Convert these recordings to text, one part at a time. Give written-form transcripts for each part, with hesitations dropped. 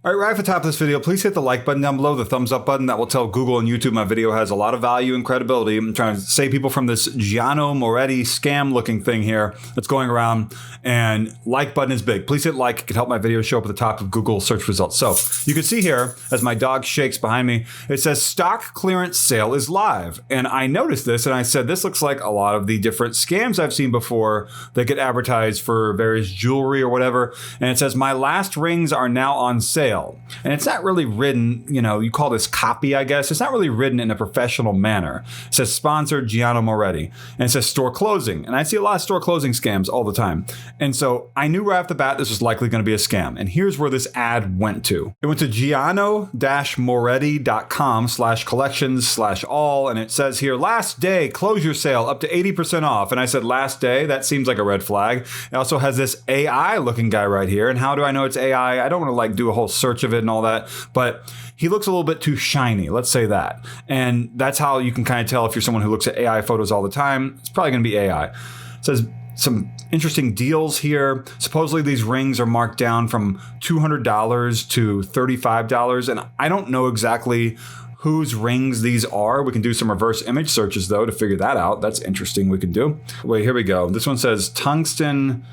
All right, right at the top of this video, please hit the like button down below, the thumbs up button. That will tell Google and YouTube my video has a lot of value and credibility. I'm trying to save people from this Giano Moretti scam looking thing here that's going around. And like button is big. Please hit like. It can help my video show up at the top of Google search results. So you can see here, as my dog shakes behind me, it says stock clearance sale is live. And I noticed this and I said, this looks like a lot of the different scams I've seen before that get advertised for various jewelry or whatever. And it says, my last rings are now on sale. And it's not really written, you call this copy, I guess. It's not really written in a professional manner. It says sponsored Giano Moretti. And it says store closing. And I see a lot of store closing scams all the time. And so I knew right off the bat this was likely going to be a scam. And here's where this ad went to. It went to giano-moretti.com/collections/all. And it says here, last day, closure sale up to 80% off. And I said, last day? That seems like a red flag. It also has this AI looking guy right here. And how do I know it's AI? I don't want to do a whole search of it and all that, but he looks a little bit too shiny, let's say that. And that's how you can kind of tell if you're someone who looks at AI photos all the time. It's probably going to be AI. It says some interesting deals here. Supposedly these rings are marked down from $200 to $35. And I don't know exactly whose rings these are. We can do some reverse image searches though to figure that out. That's interesting we can do. Wait, here we go. This one says tungsten.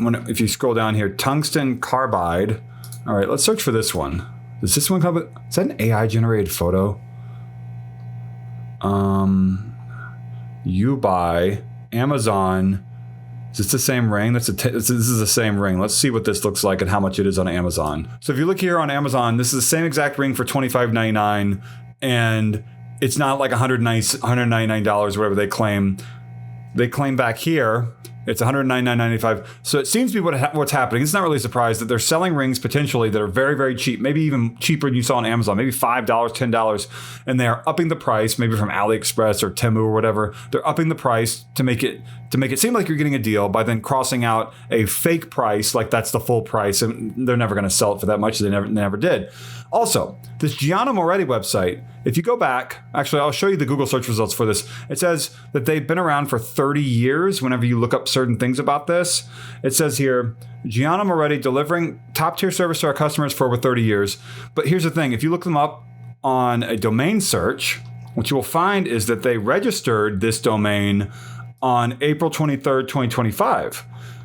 If you scroll down here, tungsten carbide. All right, let's search for this one. Does this one come with, is that an AI generated photo? You buy Amazon. Is this the same ring? This is the same ring. Let's see what this looks like and how much it is on Amazon. So if you look here on Amazon, this is the same exact ring for $25.99, and it's not like $199 or whatever they claim. They claim back here it's $199.95. So it seems to be what's happening. It's not really a surprise that they're selling rings potentially that are very, very cheap, maybe even cheaper than you saw on Amazon, maybe $5, $10, and they're upping the price, maybe from AliExpress or Temu or whatever. They're upping the price to make it seem like you're getting a deal by then crossing out a fake price like that's the full price, and they're never going to sell it for that much. They never did. Also, this Giano Moretti website, if you go back, actually, I'll show you the Google search results for this. It says that they've been around for 30 years whenever you look up certain things about this. It says here, Giano Moretti delivering top tier service to our customers for over 30 years. But here's the thing. If you look them up on a domain search, what you will find is that they registered this domain on April 23rd, 2025.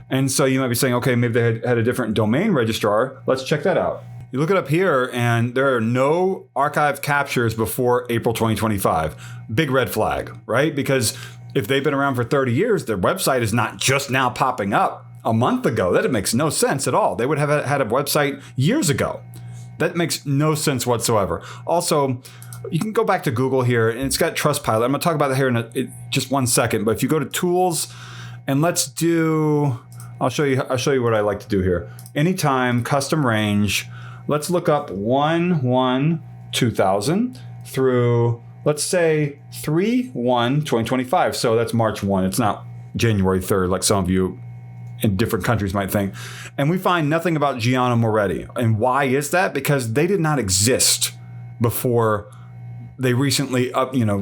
And so you might be saying, okay, maybe they had a different domain registrar. Let's check that out. You look it up here and there are no archive captures before April 2025. Big red flag, right? Because if they've been around for 30 years, their website is not just now popping up a month ago. That makes no sense at all. They would have had a website years ago. That makes no sense whatsoever. Also, you can go back to Google here and it's got Trustpilot. I'm going to talk about that here in just 1 second. But if you go to tools and let's do, I'll show you what I like to do here. Anytime, custom range. Let's look up 1/1/2000 through, let's say 3/1/2025. So that's March 1. It's not January 3rd, like some of you in different countries might think. And we find nothing about Giano Moretti. And why is that? Because they did not exist before they recently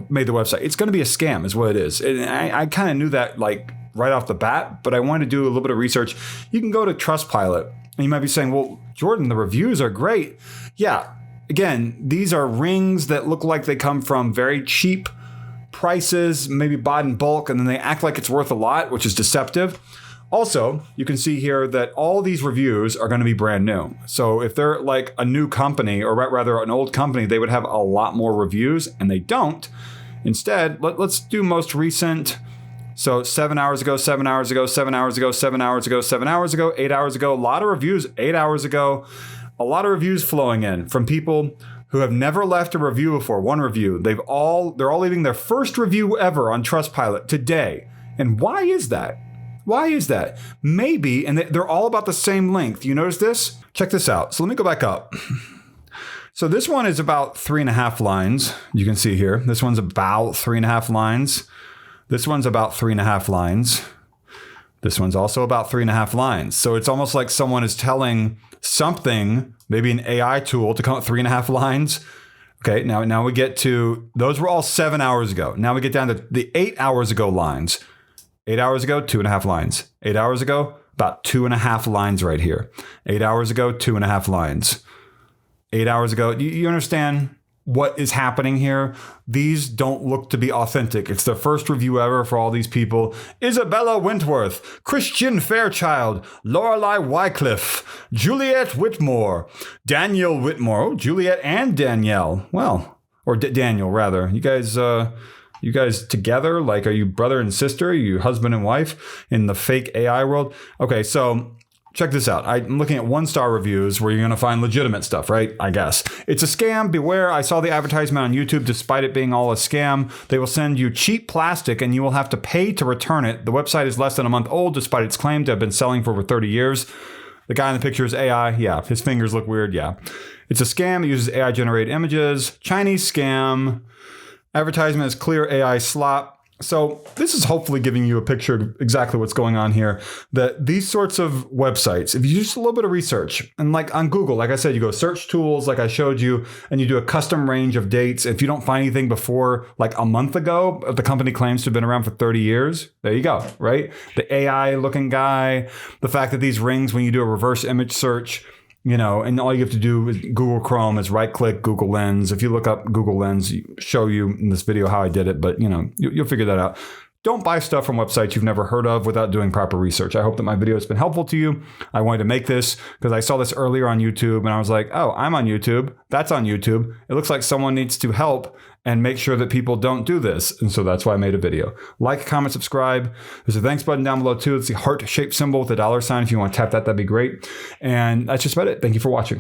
made the website. It's going to be a scam is what it is. And I kind of knew that right off the bat, but I wanted to do a little bit of research. You can go to Trustpilot. And you might be saying, well, Jordan, the reviews are great. Yeah, again, these are rings that look like they come from very cheap prices, maybe bought in bulk, and then they act like it's worth a lot, which is deceptive. Also, you can see here that all these reviews are going to be brand new. So if they're like a new company, or rather an old company, they would have a lot more reviews, and they don't. Instead, let's do most recent. So 7 hours ago, 7 hours ago, 7 hours ago, 7 hours ago, 7 hours ago, 8 hours ago, a lot of reviews, 8 hours ago, a lot of reviews flowing in from people who have never left a review before, one review. They're all leaving their first review ever on Trustpilot today. And why is that? Why is that? Maybe, and they're all about the same length. You notice this? Check this out. So let me go back up. So this one is about 3.5 lines. You can see here. This one's about 3.5 lines. This one's about 3.5 lines. This one's also about 3.5 lines. So it's almost like someone is telling something, maybe an AI tool, to come up 3.5 lines. Okay, now we get to, those were all 7 hours ago. Now we get down to the 8 hours ago lines. 8 hours ago, 2.5 lines. 8 hours ago, about 2.5 lines right here. 8 hours ago, 2.5 lines. 8 hours ago. You understand what is happening here? These don't look to be authentic. It's the first review ever for all these people. Isabella Wentworth, Christian Fairchild, Lorelei Wycliffe, Juliet Whitmore, Daniel Whitmore. Oh, Juliet and Danielle. Well, or Daniel rather. You guys together? Like, are you brother and sister? Are you husband and wife in the fake AI world? Okay, so check this out. I'm looking at 1-star reviews where you're going to find legitimate stuff, right? I guess. It's a scam. Beware. I saw the advertisement on YouTube. Despite it being all a scam, they will send you cheap plastic and you will have to pay to return it. The website is less than a month old, despite its claim to have been selling for over 30 years. The guy in the picture is AI. Yeah. His fingers look weird. Yeah. It's a scam. It uses AI generated images. Chinese scam. Advertisement is clear AI slop. So this is hopefully giving you a picture of exactly what's going on here. That these sorts of websites, if you do just a little bit of research, and like on Google, like I said, you go search tools like I showed you, and you do a custom range of dates. If you don't find anything before like a month ago, the company claims to have been around for 30 years, there you go, right? The AI looking guy, the fact that these rings, when you do a reverse image search, you know, and all you have to do with Google Chrome is right click Google Lens. If you look up Google Lens, show you in this video how I did it, but you know, you'll figure that out. Don't buy stuff from websites you've never heard of without doing proper research. I hope that my video has been helpful to you. I wanted to make this because I saw this earlier on YouTube and I was like, oh, I'm on YouTube. That's on YouTube. It looks like someone needs to help and make sure that people don't do this. And so that's why I made a video. Like, comment, subscribe. There's a thanks button down below too. It's the heart-shaped symbol with a $sign. If you want to tap that, that'd be great. And that's just about it. Thank you for watching.